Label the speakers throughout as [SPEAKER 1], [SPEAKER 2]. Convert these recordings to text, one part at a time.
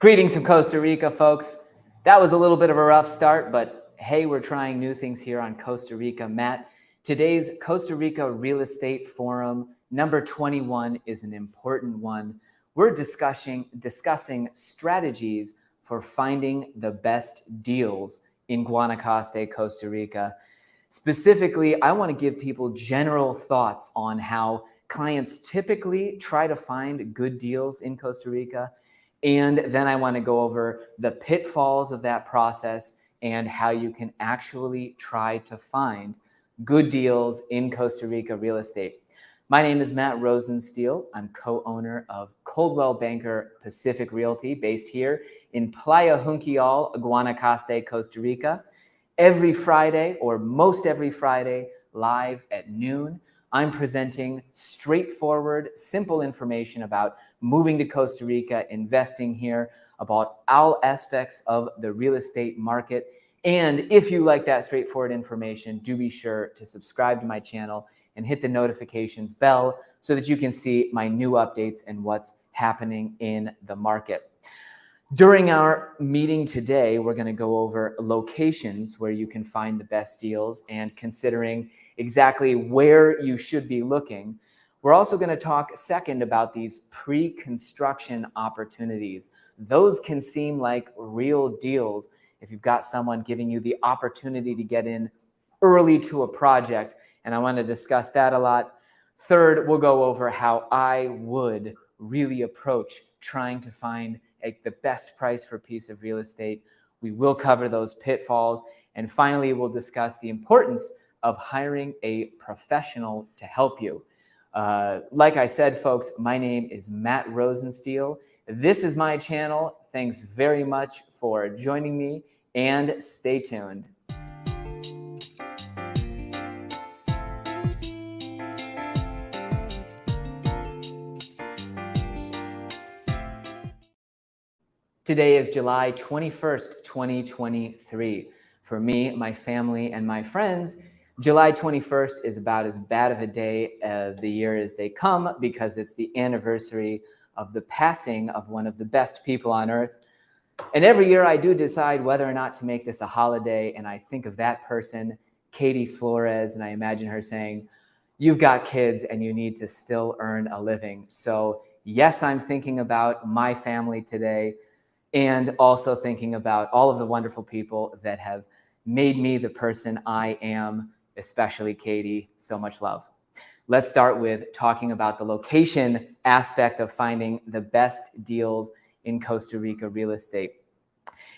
[SPEAKER 1] Greetings from Costa Rica, folks. That was a little bit of a rough start, but hey, we're trying new things here on Costa Rica. Matt, today's Costa Rica Real Estate Forum, number 21, is an important one. We're discussing strategies for finding the best deals in Guanacaste, Costa Rica. Specifically, I want to give people general thoughts on how clients typically try to find good deals in Costa Rica. And then I want to go over the pitfalls of that process and how you can actually try to find good deals in Costa Rica real estate. My name is Matt Rosenstiel. I'm co-owner of Coldwell Banker Pacific Realty based here in Playa Junquillal, Guanacaste, Costa Rica. Every Friday, or most every Friday, live at noon, I'm presenting straightforward, simple information about moving to Costa Rica, investing here, about all aspects of the real estate market. And if you like that straightforward information, do be sure to subscribe to my channel and hit the notifications bell so that you can see my new updates and what's happening in the market. During our meeting today, we're going to go over locations where you can find the best deals and considering exactly where you should be looking. We're also going to talk second about these pre-construction opportunities. Those can seem like real deals if you've got someone giving you the opportunity to get in early to a project, and I want to discuss that a lot. Third, we'll go over how I would really approach trying to find the best price for a piece of real estate. We will cover those pitfalls. And finally, we'll discuss the importance of hiring a professional to help you. Like I said, folks, my name is Matt Rosenstiel. This is my channel. Thanks very much for joining me and stay tuned. Today is July 21st, 2023. For me, my family, and my friends, July 21st is about as bad of a day of the year as they come because it's the anniversary of the passing of one of the best people on earth. And every year I do decide whether or not to make this a holiday, and I think of that person, Katie Flores, and I imagine her saying, "You've got kids and you need to still earn a living." So yes, I'm thinking about my family today, and also thinking about all of the wonderful people that have made me the person I am, especially Katie. So much love. Let's start with talking about the location aspect of finding the best deals in Costa Rica real estate.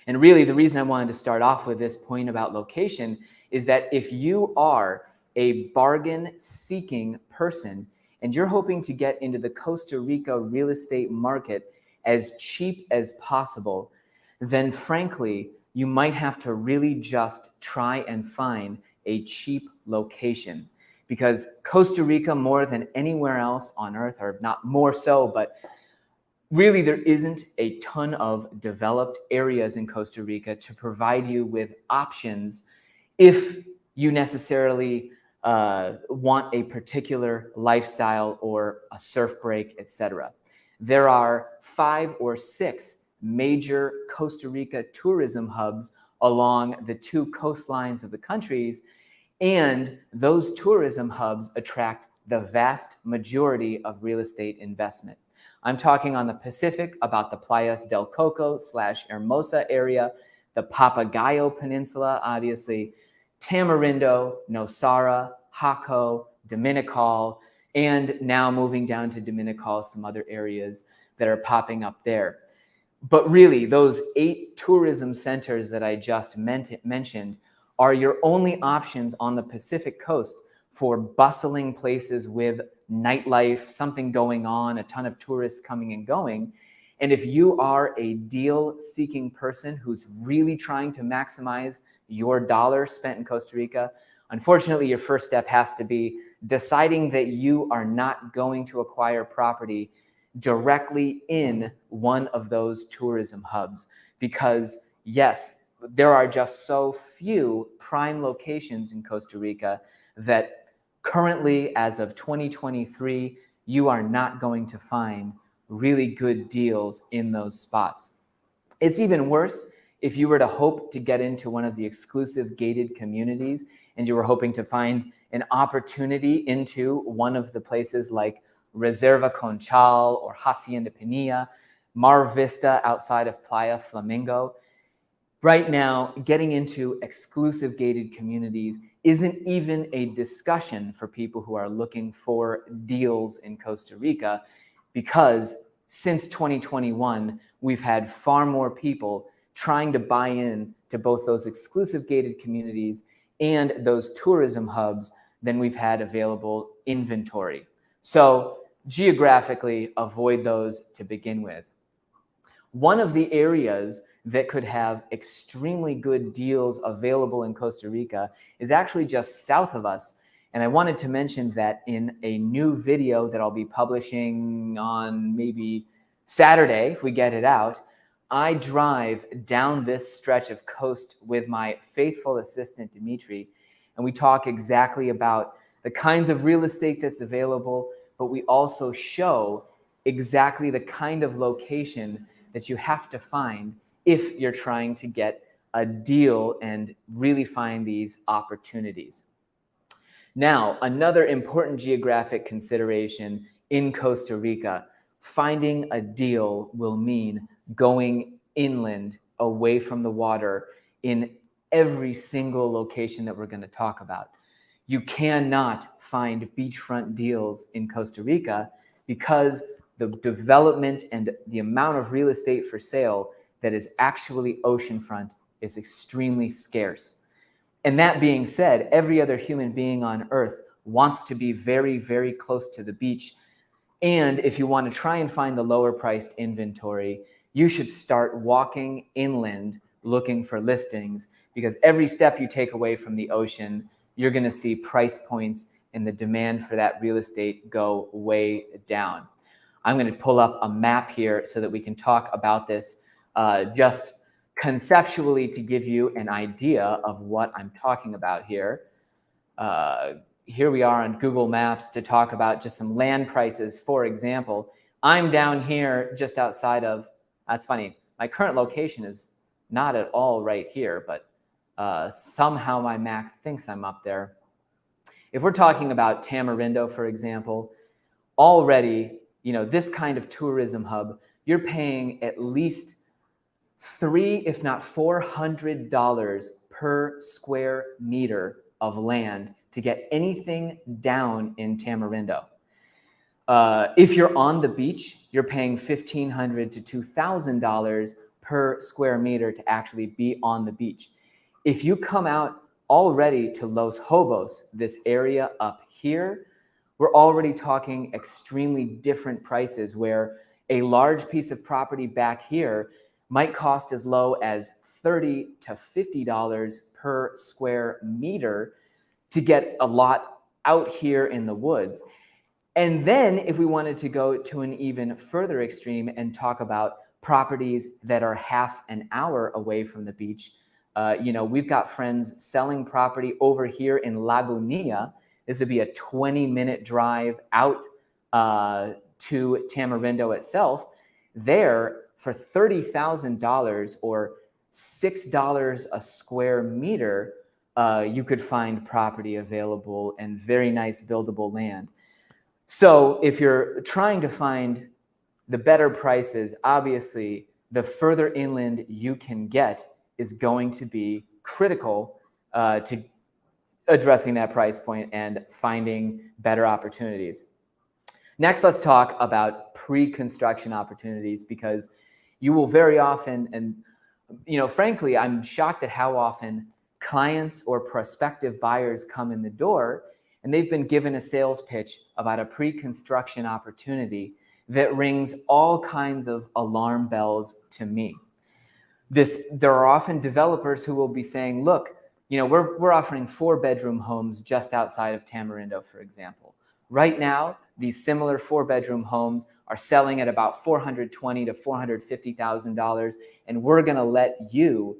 [SPEAKER 1] And really, the reason I wanted to start off with this point about location is that if you are a bargain-seeking person and you're hoping to get into the Costa Rica real estate market as cheap as possible, then frankly, you might have to really just try and find a cheap location. Because Costa Rica, more than anywhere else on earth, or not more so, but really there isn't a ton of developed areas in Costa Rica to provide you with options if you necessarily want a particular lifestyle or a surf break, etc. There are 5 or 6 major Costa Rica tourism hubs along the 2 coastlines of the countries, and those tourism hubs attract the vast majority of real estate investment. I'm talking on the Pacific about the Playas del Coco / Hermosa area, the Papagayo Peninsula, obviously, Tamarindo, Nosara, Jaco, Dominical, and now moving down to Dominical, some other areas that are popping up there. But really, those 8 tourism centers that I just mentioned are your only options on the Pacific coast for bustling places with nightlife, something going on, a ton of tourists coming and going. And if you are a deal-seeking person who's really trying to maximize your dollar spent in Costa Rica, unfortunately, your first step has to be deciding that you are not going to acquire property directly in one of those tourism hubs. Because yes, there are just so few prime locations in Costa Rica that currently, as of 2023, you are not going to find really good deals in those spots. It's even worse if you were to hope to get into one of the exclusive gated communities and you were hoping to find an opportunity into one of the places like Reserva Conchal or Hacienda Pinilla, Mar Vista outside of Playa Flamingo. Right now, getting into exclusive gated communities isn't even a discussion for people who are looking for deals in Costa Rica, because since 2021, we've had far more people trying to buy in to both those exclusive gated communities and those tourism hubs than we've had available inventory. So geographically, avoid those to begin with. One of the areas that could have extremely good deals available in Costa Rica is actually just south of us. And I wanted to mention that in a new video that I'll be publishing on maybe Saturday, if we get it out, I drive down this stretch of coast with my faithful assistant, Dimitri, and we talk exactly about the kinds of real estate that's available, but we also show exactly the kind of location that you have to find if you're trying to get a deal and really find these opportunities. Now, another important geographic consideration in Costa Rica, finding a deal will mean going inland away from the water in every single location that we're going to talk about. You cannot find beachfront deals in Costa Rica because the development and the amount of real estate for sale that is actually oceanfront is extremely scarce. And that being said, every other human being on earth wants to be very, very close to the beach. And if you want to try and find the lower priced inventory, you should start walking inland looking for listings, because every step you take away from the ocean, you're going to see price points and the demand for that real estate go way down. I'm going to pull up a map here so that we can talk about this just conceptually to give you an idea of what I'm talking about here. Here we are on Google Maps to talk about just some land prices. For example, I'm down here just outside of, that's funny, my current location is not at all right here, but somehow my Mac thinks I'm up there. If we're talking about Tamarindo, for example, already, this kind of tourism hub, you're paying at least $300, if not $400 per square meter of land to get anything down in Tamarindo. If you're on the beach, you're paying $1,500 to $2,000 per square meter to actually be on the beach. If you come out already to Los Hobos, this area up here, we're already talking extremely different prices, where a large piece of property back here might cost as low as $30 to $50 per square meter to get a lot out here in the woods. And then if we wanted to go to an even further extreme and talk about properties that are half an hour away from the beach, we've got friends selling property over here in Lagunilla. This would be a 20-minute drive out to Tamarindo itself. There, for $30,000 or $6 a square meter, you could find property available and very nice buildable land. So if you're trying to find the better prices, obviously the further inland you can get is going to be critical to addressing that price point and finding better opportunities. Next, let's talk about pre-construction opportunities, because you will very often, and frankly, I'm shocked at how often clients or prospective buyers come in the door and they've been given a sales pitch about a pre-construction opportunity that rings all kinds of alarm bells to me. There are often developers who will be saying, look, we're offering 4-bedroom homes just outside of Tamarindo, for example. Right now, these similar 4-bedroom homes are selling at about $420,000 to $450,000, and we're going to let you,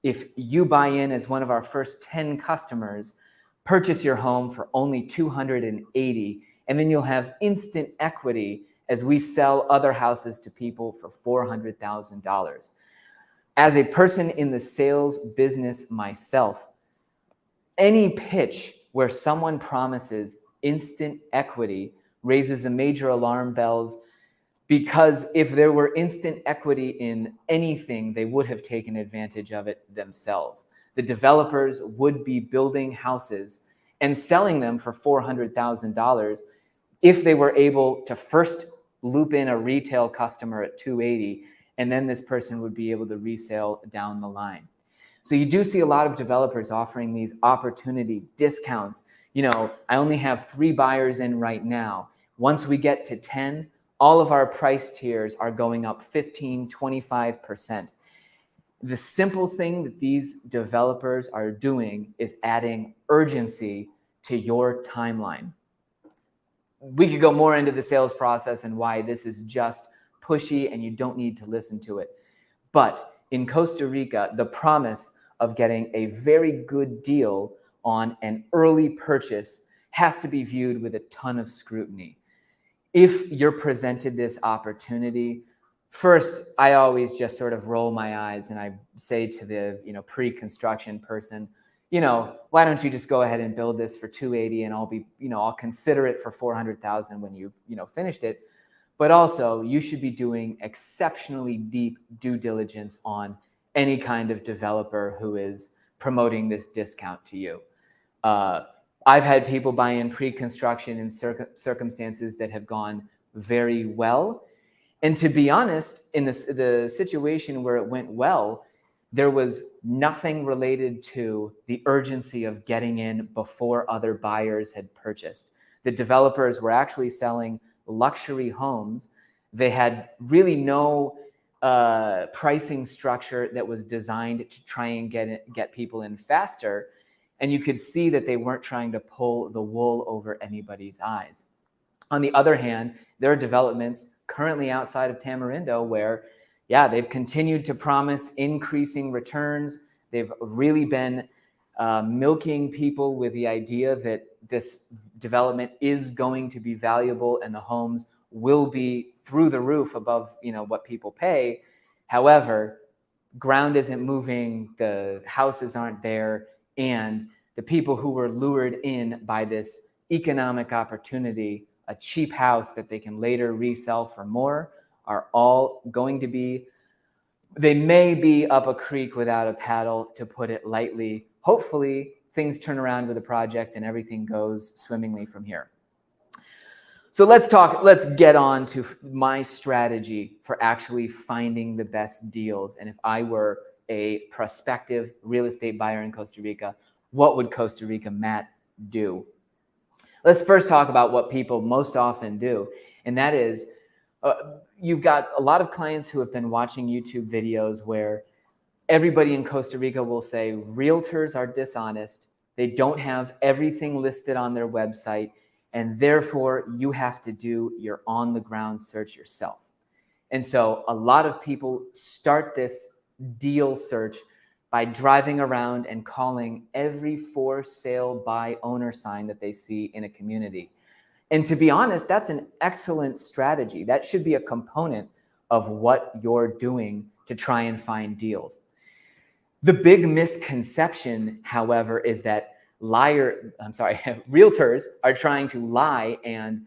[SPEAKER 1] if you buy in as one of our first 10 customers, purchase your home for only $280,000, and then you'll have instant equity as we sell other houses to people for $400,000. As a person in the sales business myself, any pitch where someone promises instant equity raises a major alarm bells, because if there were instant equity in anything, they would have taken advantage of it themselves. The developers would be building houses and selling them for $400,000 if they were able to first loop in a retail customer at $280, and then this person would be able to resell down the line. So you do see a lot of developers offering these opportunity discounts. I only have 3 buyers in right now. Once we get to 10, all of our price tiers are going up 15, 25%. The simple thing that these developers are doing is adding urgency to your timeline. We could go more into the sales process and why this is just pushy and you don't need to listen to it. But in Costa Rica, the promise of getting a very good deal on an early purchase has to be viewed with a ton of scrutiny. If you're presented this opportunity, first, I always just sort of roll my eyes and I say to the pre-construction person, why don't you just go ahead and build this for $280 and I'll consider it for $400,000 when you've finished it. But also, you should be doing exceptionally deep due diligence on any kind of developer who is promoting this discount to you. I've had people buy in pre-construction in circumstances that have gone very well. And to be honest, in the situation where it went well, there was nothing related to the urgency of getting in before other buyers had purchased. The developers were actually selling luxury homes. They had really no pricing structure that was designed to try and get people in faster. And you could see that they weren't trying to pull the wool over anybody's eyes. On the other hand, there are developments currently outside of Tamarindo where, they've continued to promise increasing returns. They've really been milking people with the idea that this development is going to be valuable and the homes will be through the roof above what people pay. However, ground isn't moving, the houses aren't there, and the people who were lured in by this economic opportunity, a cheap house that they can later resell for more, are all going to be, they may be up a creek without a paddle, to put it lightly. Hopefully, things turn around with the project and everything goes swimmingly from here. So let's get on to my strategy for actually finding the best deals. And if I were a prospective real estate buyer in Costa Rica, what would Costa Rica Matt do? Let's first talk about what people most often do. And that is, you've got a lot of clients who have been watching YouTube videos where everybody in Costa Rica will say realtors are dishonest. They don't have everything listed on their website, and therefore you have to do your on-the-ground search yourself. And so a lot of people start this deal search by driving around and calling every for sale by owner sign that they see in a community. And to be honest, that's an excellent strategy. That should be a component of what you're doing to try and find deals. The big misconception, however, is that realtors are trying to lie and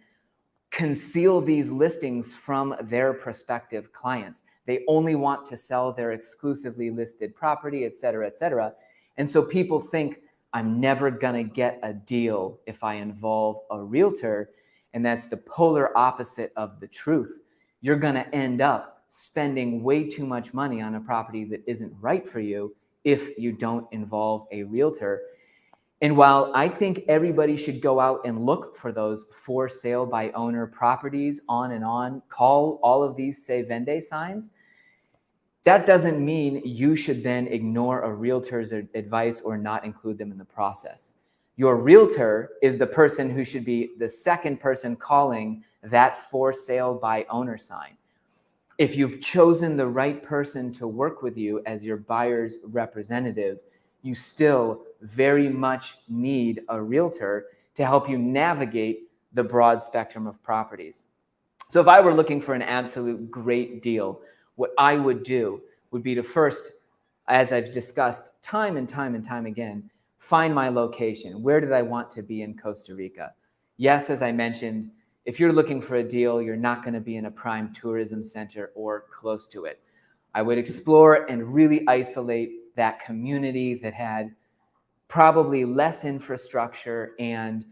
[SPEAKER 1] conceal these listings from their prospective clients. They only want to sell their exclusively listed property, et cetera, et cetera. And so people think, I'm never gonna get a deal if I involve a realtor. And that's the polar opposite of the truth. You're gonna end up spending way too much money on a property that isn't right for you if you don't involve a realtor. And while I think everybody should go out and look for those for sale by owner properties on, call all of these Se Vende signs, that doesn't mean you should then ignore a realtor's advice or not include them in the process. Your realtor is the person who should be the second person calling that for sale by owner sign. If you've chosen the right person to work with you as your buyer's representative, you still very much need a realtor to help you navigate the broad spectrum of properties. So if I were looking for an absolute great deal, what I would do would be to first as I've discussed time and time and time again, find my location. Where did I want to be in Costa Rica? Yes, as I mentioned, if you're looking for a deal, you're not going to be in a prime tourism center or close to it. I would explore and really isolate that community that had probably less infrastructure and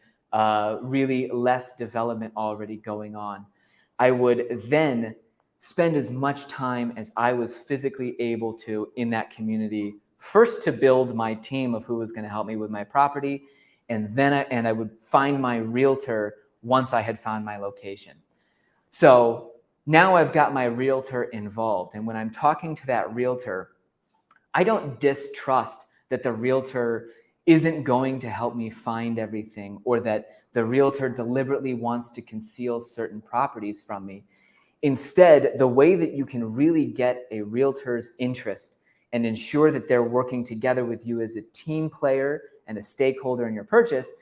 [SPEAKER 1] really less development already going on. I would then spend as much time as I was physically able to in that community, first to build my team of who was going to help me with my property, and then I would find my realtor once I had found my location. So now I've got my realtor involved, and when I'm talking to that realtor, I don't distrust that the realtor isn't going to help me find everything, or that the realtor deliberately wants to conceal certain properties from me. Instead, the way that you can really get a realtor's interest and ensure that they're working together with you as a team player and a stakeholder in your purchase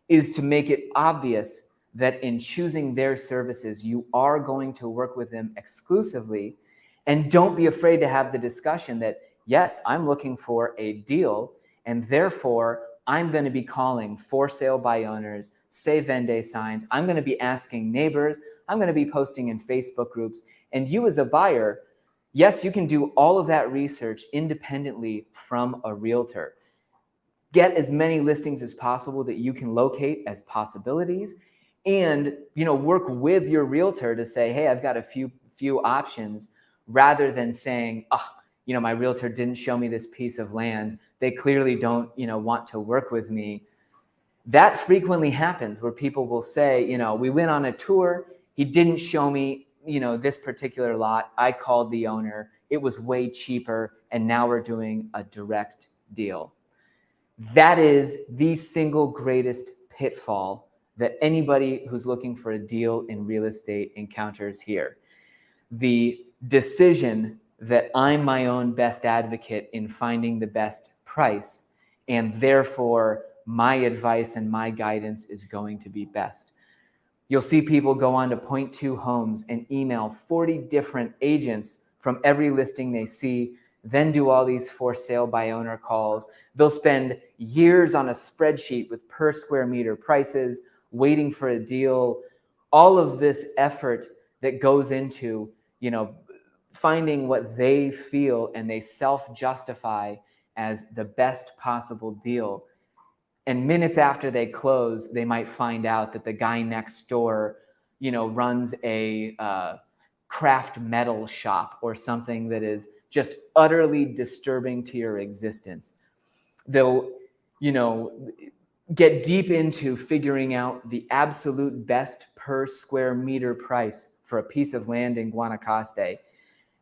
[SPEAKER 1] is to make it obvious that in choosing their services, you are going to work with them exclusively. And don't be afraid to have the discussion that, yes, I'm looking for a deal, and therefore I'm going to be calling for sale by owners, se vende signs. I'm going to be asking neighbors. I'm going to be posting in Facebook groups. And you as a buyer, yes, you can do all of that research independently from a realtor. Get as many listings as possible that you can locate as possibilities, and work with your realtor to say, hey, I've got a few options, rather than saying, my realtor didn't show me this piece of land. They clearly don't, want to work with me. That frequently happens where people will say, we went on a tour. He didn't show me, this particular lot. I called the owner. It was way cheaper. And now we're doing a direct deal. That is the single greatest pitfall that anybody who's looking for a deal in real estate encounters here. The decision that I'm my own best advocate in finding the best price, and therefore my advice and my guidance is going to be best. You'll see people go on to Point Two Homes and email 40 different agents from every listing they see, then do all these for sale by owner calls. They'll spend years on a spreadsheet with per square meter prices, waiting for a deal. All of this effort that goes into, finding what they feel and they self-justify as the best possible deal. And minutes after they close, they might find out that the guy next door, runs a craft metal shop or something that is just utterly disturbing to your existence. They'll, get deep into figuring out the absolute best per square meter price for a piece of land in Guanacaste.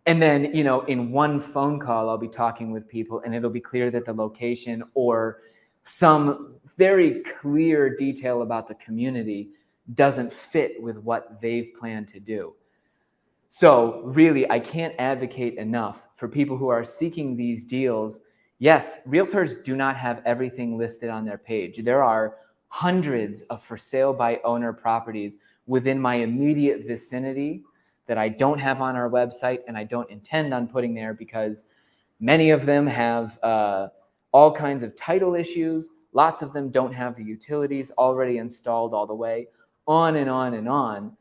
[SPEAKER 1] And then, in one phone call, I'll be talking with people and it'll be clear that the location or some very clear detail about the community doesn't fit with what they've planned to do. So really, I can't advocate enough for people who are seeking these deals. Yes, realtors do not have everything listed on their page. There are hundreds of for sale by owner properties within my immediate vicinity that I don't have on our website and I don't intend on putting there, because many of them have all kinds of title issues. Lots of them don't have the utilities already installed all the way, on and on and on.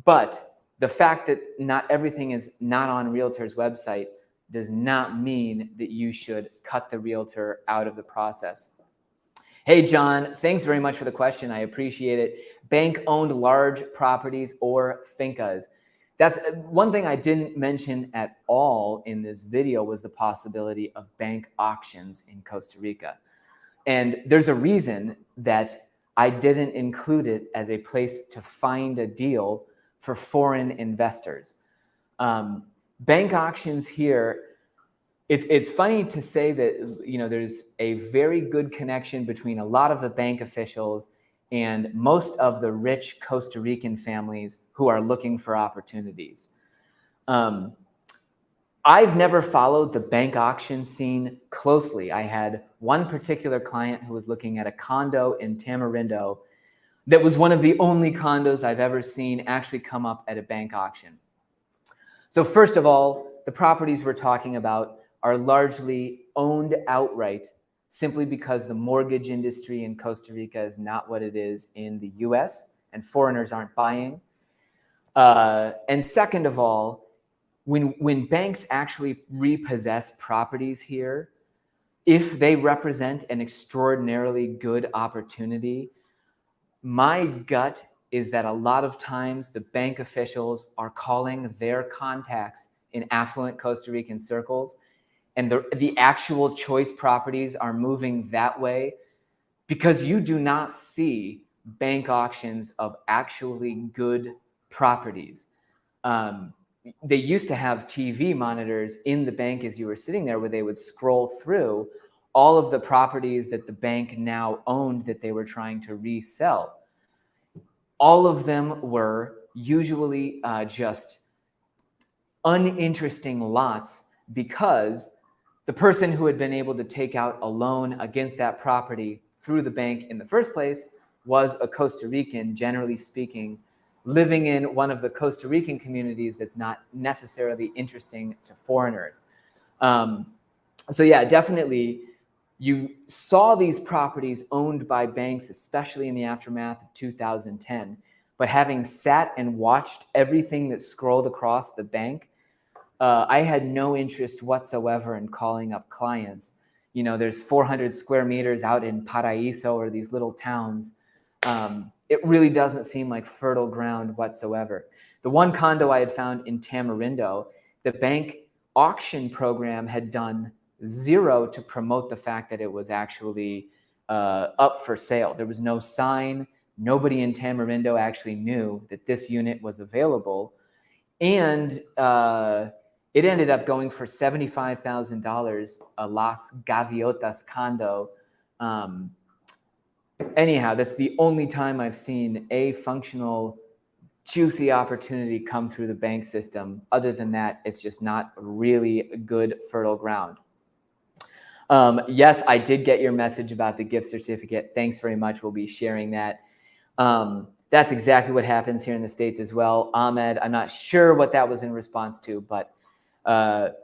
[SPEAKER 1] But the fact that not everything is not on Realtor's website does not mean that you should cut the realtor out of the process. Hey, John, thanks very much for the question. I appreciate it. Bank-owned large properties or fincas. That's one thing I didn't mention at all in this video, was the possibility of bank auctions in Costa Rica. And there's a reason that I didn't include it as a place to find a deal for foreign investors. Bank auctions here, it's funny to say that there's a very good connection between a lot of the bank officials and most of the rich Costa Rican families who are looking for opportunities. I've never followed the bank auction scene closely. I had one particular client who was looking at a condo in Tamarindo that was one of the only condos I've ever seen actually come up at a bank auction. So first of all, the properties we're talking about are largely owned outright simply because the mortgage industry in Costa Rica is not what it is in the US and foreigners aren't buying. And second of all, when banks actually repossess properties here, if they represent an extraordinarily good opportunity, my gut is that a lot of times the bank officials are calling their contacts in affluent Costa Rican circles, and the actual choice properties are moving that way because you do not see bank auctions of actually good properties. They used to have TV monitors in the bank as you were sitting there where they would scroll through all of the properties that the bank now owned that they were trying to resell. All of them were usually just uninteresting lots because the person who had been able to take out a loan against that property through the bank in the first place was a Costa Rican, generally speaking, living in one of the Costa Rican communities that's not necessarily interesting to foreigners. So yeah, definitely you saw these properties owned by banks, especially in the aftermath of 2010. But having sat and watched everything that scrolled across the bank, I had no interest whatsoever in calling up clients. You know, there's 400 square meters out in Paraíso or these little towns. It really doesn't seem like fertile ground whatsoever. The one condo I had found in Tamarindo, the bank auction program had done zero to promote the fact that it was actually up for sale. There was no sign. Nobody in Tamarindo actually knew that this unit was available. And it ended up going for $75,000, a Las Gaviotas condo. Anyhow, that's the only time I've seen a functional, juicy opportunity come through the bank system. Other than that, it's just not really good, fertile ground. Yes, I did get your message about the gift certificate. Thanks very much. We'll be sharing that. That's exactly what happens here in the States as well. Ahmed, I'm not sure what that was in response to, but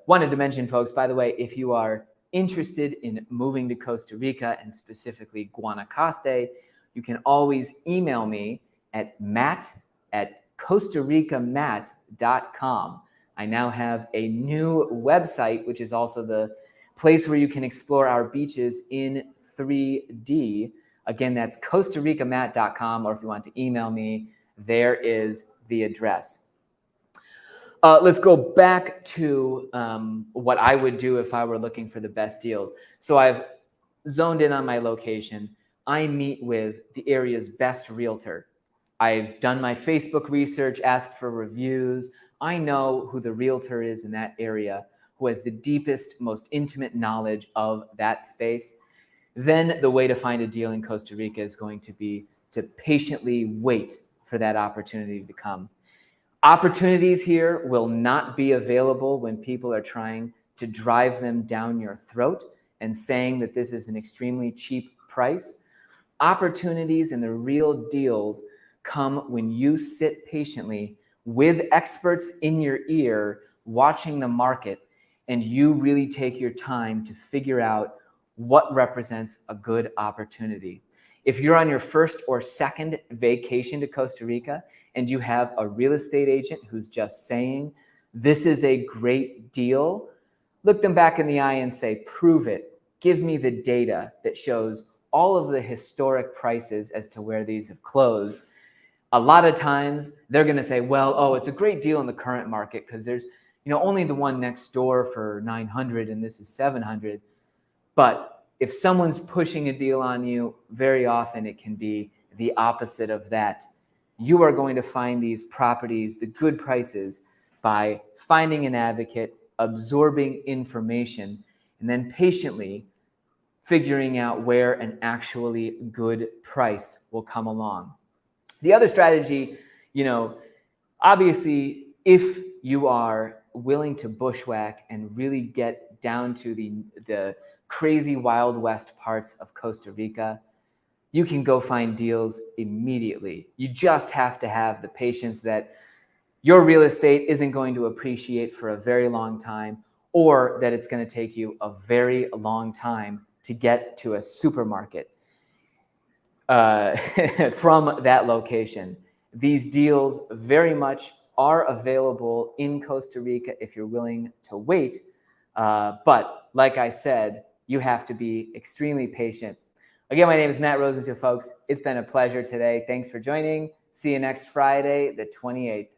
[SPEAKER 1] wanted to mention, folks, by the way, if you are interested in moving to Costa Rica and specifically Guanacaste, you can always email me at matt@costaricamatt.com. I now have a new website, which is also the place where you can explore our beaches in 3D. Again, that's costaricamatt.com, or if you want to email me, there is the address. Let's go back to what I would do if I were looking for the best deals. So I've zoned in on my location. I meet with the area's best realtor. I've done my Facebook research, asked for reviews. I know who the realtor is in that area, who has the deepest, most intimate knowledge of that space. Then the way to find a deal in Costa Rica is going to be to patiently wait for that opportunity to come. Opportunities here will not be available when people are trying to drive them down your throat and saying that this is an extremely cheap price. Opportunities and the real deals come when you sit patiently with experts in your ear watching the market, and you really take your time to figure out what represents a good opportunity. If you're on your first or second vacation to Costa Rica and you have a real estate agent who's just saying, this is a great deal, look them back in the eye and say, prove it. Give me the data that shows all of the historic prices as to where these have closed. A lot of times they're going to say, well, oh, it's a great deal in the current market because there's, only the one next door for 900 and this is 700. But if someone's pushing a deal on you, very often it can be the opposite of that. You are going to find these properties, the good prices, by finding an advocate, absorbing information, and then patiently figuring out where an actually good price will come along. The other strategy, obviously, if you are willing to bushwhack and really get down to the crazy Wild West parts of Costa Rica, you can go find deals immediately. You just have to have the patience that your real estate isn't going to appreciate for a very long time, or that it's going to take you a very long time to get to a supermarket from that location. These deals very much are available in Costa Rica if you're willing to wait. But like I said, you have to be extremely patient. Again, my name is Matt Rosenstiel, folks. It's been a pleasure today. Thanks for joining. See you next Friday, the 28th.